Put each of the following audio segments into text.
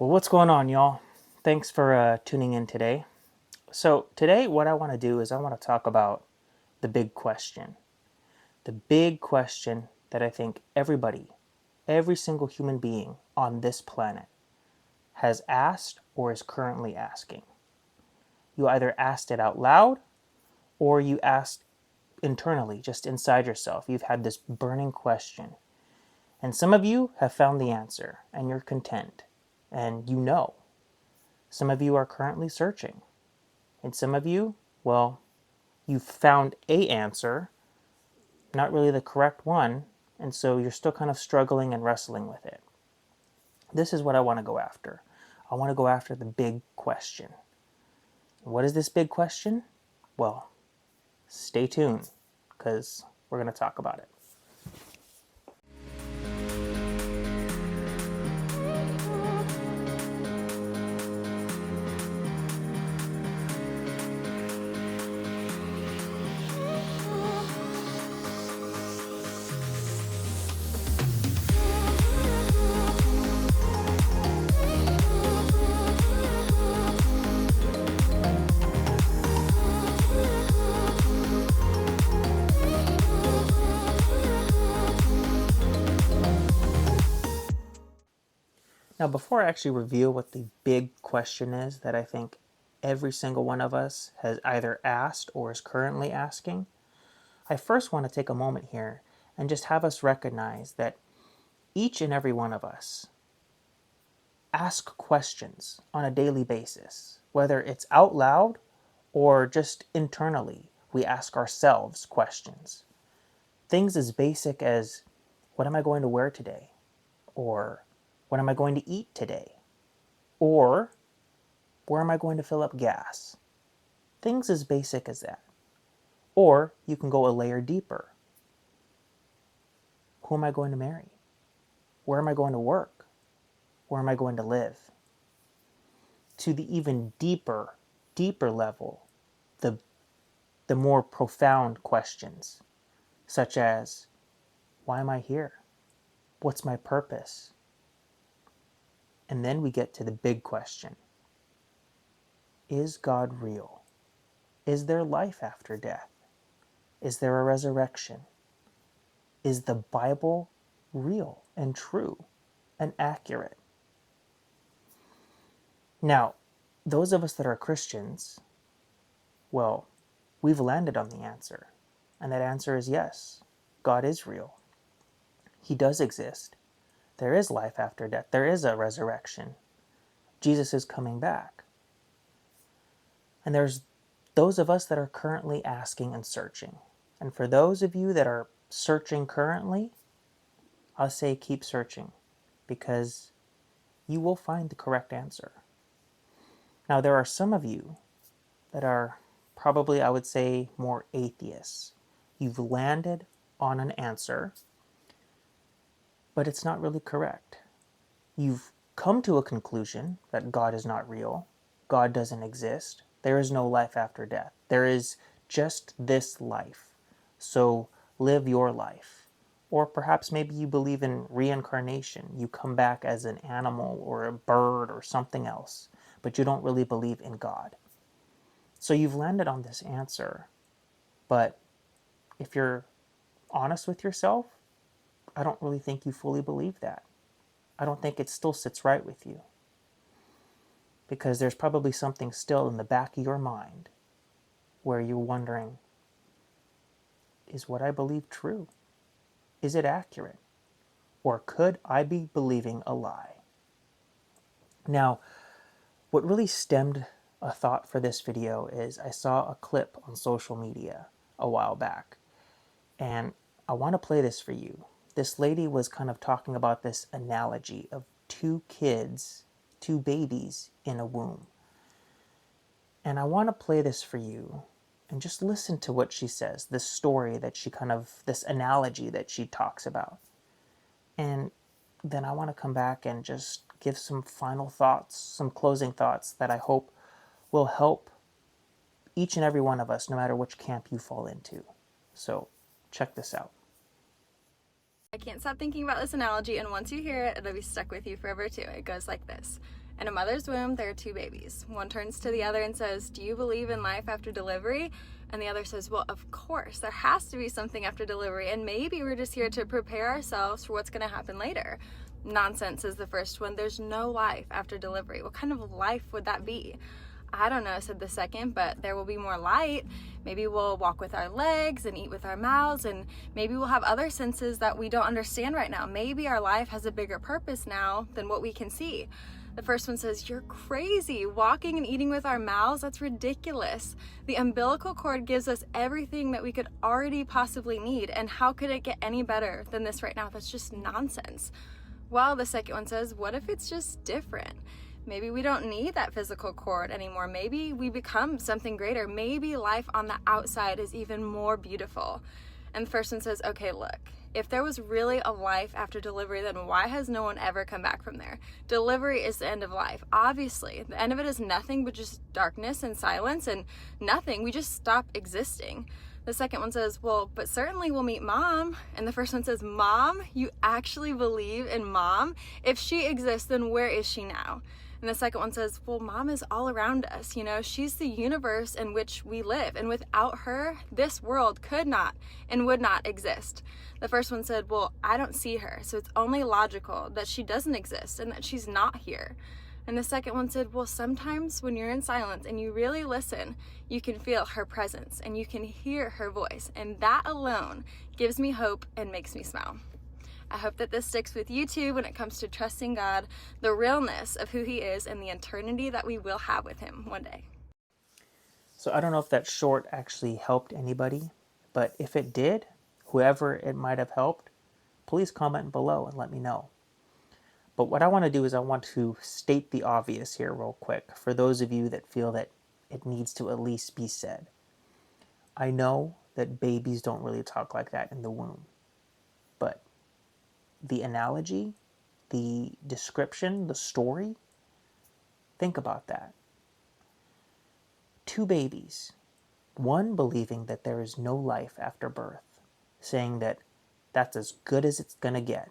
Well, what's going on, y'all? Thanks for tuning in today. So, today, what I want to do is I want to talk about the big question. The big question that I think everybody, every single human being on this planet has asked or is currently asking. You either asked it out loud or you asked internally, just inside yourself. You've had this burning question. And some of you have found the answer and you're content and you know. Some of you are currently searching. And some of you, well, you've found a answer, not really the correct one, and so you're still kind of struggling and wrestling with it. This is what I want to go after. I want to go after the big question. What is this big question? Well, stay tuned because we're going to talk about it. Now, before I actually reveal what the big question is that I think every single one of us has either asked or is currently asking, I first want to take a moment here and just have us recognize that each and every one of us ask questions on a daily basis, whether it's out loud or just internally. We ask ourselves questions. Things as basic as, what am I going to wear today? Or what am I going to eat today? Or where am I going to fill up gas? Things as basic as that. Or you can go a layer deeper. Who am I going to marry? Where am I going to work? Where am I going to live? To the even deeper level, the more profound questions, such as, why am I here? What's my purpose? And then we get to the big question. Is God real? Is there life after death? Is there a resurrection? Is the Bible real and true and accurate? Now, those of us that are Christians, well, we've landed on the answer. And that answer is yes, God is real. He does exist. There is life after death. There is a resurrection. Jesus is coming back. And there's those of us that are currently asking and searching. And for those of you that are searching currently, I'll say keep searching because you will find the correct answer. Now, there are some of you that are probably, I would say, more atheists. You've landed on an answer, but it's not really correct. You've come to a conclusion that God is not real, God doesn't exist, there is no life after death. There is just this life. So live your life. Or perhaps maybe you believe in reincarnation. You come back as an animal or a bird or something else, but you don't really believe in God. So you've landed on this answer, but if you're honest with yourself, I don't really think you fully believe that. I don't think it still sits right with you. Because there's probably something still in the back of your mind where you're wondering, is what I believe true? Is it accurate? Or could I be believing a lie? Now, what really stemmed a thought for this video is I saw a clip on social media a while back, and I want to play this for you. This lady was kind of talking about this analogy of two kids, two babies in a womb. And I want to play this for you and just listen to what she says, this story that she this analogy that she talks about. And then I want to come back and just give some final thoughts, some closing thoughts that I hope will help each and every one of us, no matter which camp you fall into. So check this out. I can't stop thinking about this analogy, and once you hear it, it'll be stuck with you forever too. It goes like this. In a mother's womb, there are two babies. One turns to the other and says, "Do you believe in life after delivery?" And the other says, "Well, of course, there has to be something after delivery, and maybe we're just here to prepare ourselves for what's going to happen later." "Nonsense," is the first one. "There's no life after delivery. What kind of life would that be?" "I don't know," said the second, "but there will be more light. Maybe we'll walk with our legs and eat with our mouths, and maybe we'll have other senses that we don't understand right now. Maybe our life has a bigger purpose now than what we can see." The first one says, "You're crazy. Walking and eating with our mouths? That's ridiculous. The umbilical cord gives us everything that we could already possibly need, and how could it get any better than this right now? That's just nonsense." Well, the second one says, "What if it's just different? Maybe we don't need that physical cord anymore. Maybe we become something greater. Maybe life on the outside is even more beautiful." And the first one says, "Okay, look, if there was really a life after delivery, then why has no one ever come back from there? Delivery is the end of life. Obviously, the end of it is nothing but just darkness and silence and nothing. We just stop existing." The second one says, "Well, but certainly we'll meet Mom." And the first one says, "Mom? You actually believe in Mom? If she exists, then where is she now?" And the second one says, "Well, Mom is all around us. She's the universe in which we live. And without her, this world could not and would not exist." The first one said, "Well, I don't see her, so it's only logical that she doesn't exist and that she's not here." And the second one said, "Well, sometimes when you're in silence and you really listen, you can feel her presence and you can hear her voice. And that alone gives me hope and makes me smile." I hope that this sticks with you too when it comes to trusting God, the realness of who He is, and the eternity that we will have with Him one day. So I don't know if that short actually helped anybody, but if it did, whoever it might have helped, please comment below and let me know. But what I want to do is I want to state the obvious here real quick for those of you that feel that it needs to at least be said. I know that babies don't really talk like that in the womb, but the analogy, the description, the story, think about that. Two babies, one believing that there is no life after birth, saying that that's as good as it's going to get.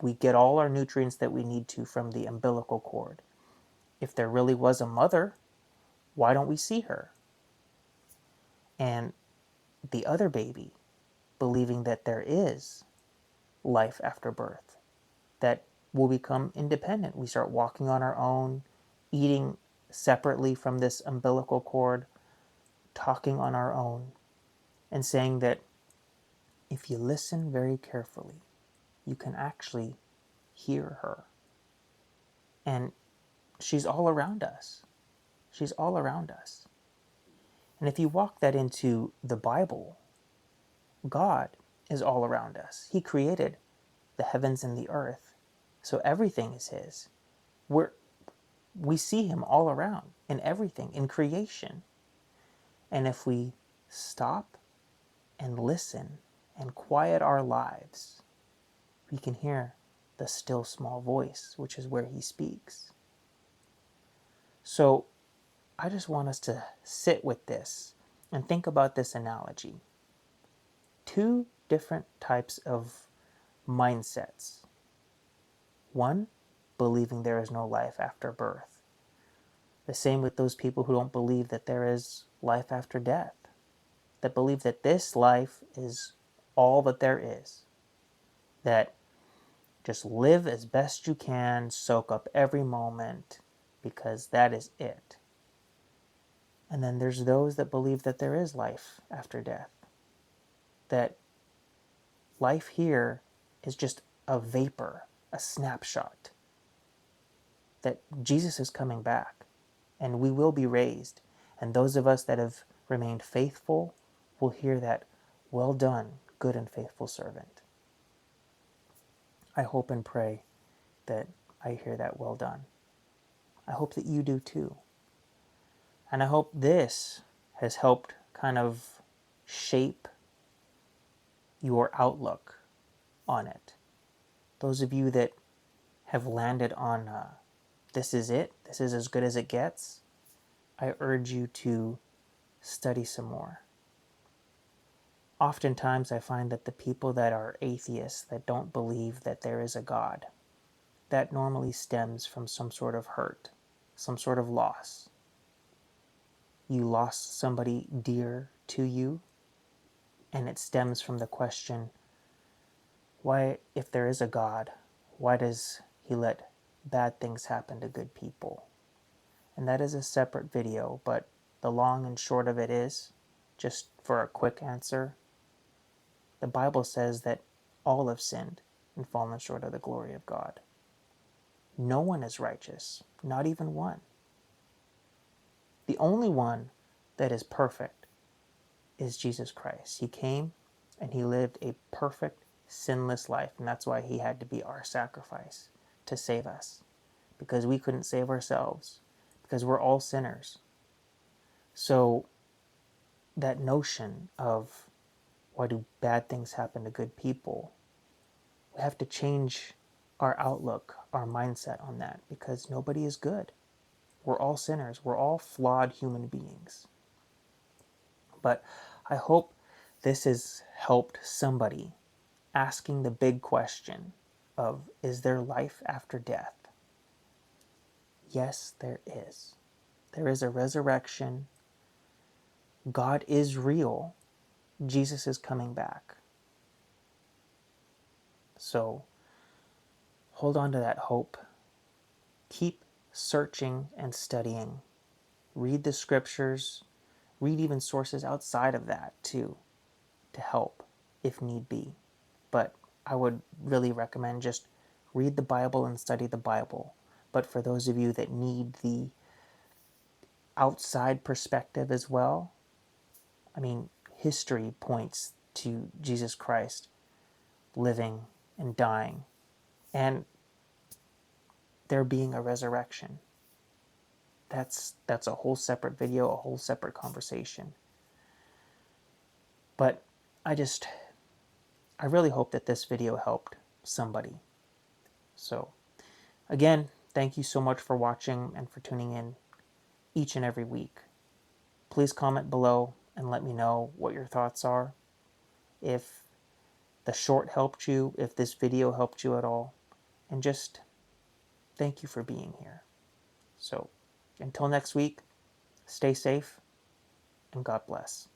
We get all our nutrients that we need to from the umbilical cord. If there really was a mother, why don't we see her? And the other baby believing that there is life after birth, that we'll become independent. We start walking on our own, eating separately from this umbilical cord, talking on our own, and saying that if you listen very carefully, you can actually hear her. And she's all around us. She's all around us. And if you walk that into the Bible, God is all around us. He created the heavens and the earth. So everything is His. We see Him all around in everything, in creation. And if we stop and listen and quiet our lives, we can hear the still small voice, which is where He speaks. So I just want us to sit with this and think about this analogy. Two different types of mindsets. One, believing there is no life after birth. The same with those people who don't believe that there is life after death, that believe that this life is all that there is, that just live as best you can, soak up every moment, because that is it. And then there's those that believe that there is life after death, that life here is just a vapor, a snapshot, that Jesus is coming back and we will be raised. And those of us that have remained faithful will hear that, "Well done, good and faithful servant." I hope and pray that I hear that "well done." I hope that you do too. And I hope this has helped kind of shape your outlook on it. Those of you that have landed on this is it, this is as good as it gets, I urge you to study some more. Oftentimes I find that the people that are atheists, that don't believe that there is a God, that normally stems from some sort of hurt, some sort of loss. You lost somebody dear to you, and it stems from the question, why, if there is a God, why does he let bad things happen to good people? And that is a separate video, but the long and short of it is, just for a quick answer, the Bible says that all have sinned and fallen short of the glory of God. No one is righteous, not even one. The only one that is perfect is Jesus Christ. He came and he lived a perfect, sinless life, and that's why he had to be our sacrifice to save us, because we couldn't save ourselves, because we're all sinners. So that notion of why do bad things happen to good people, we have to change our outlook, our mindset on that, because nobody is good. We're all sinners. We're all flawed human beings. But I hope this has helped somebody asking the big question of, is there life after death? Yes, there is. There is a resurrection. God is real. Jesus is coming back. So hold on to that hope. Keep searching and studying. Read the scriptures. Read even sources outside of that too, to help if need be. But I would really recommend just read the Bible and study the Bible. But for those of you that need the outside perspective as well, I mean, history points to Jesus Christ living and dying, and there being a resurrection. That's a whole separate video, a whole separate conversation. But I really hope that this video helped somebody. So again, thank you so much for watching and for tuning in each and every week. Please comment below and let me know what your thoughts are. If the short helped you, if this video helped you at all, and just thank you for being here. So until next week, stay safe and God bless.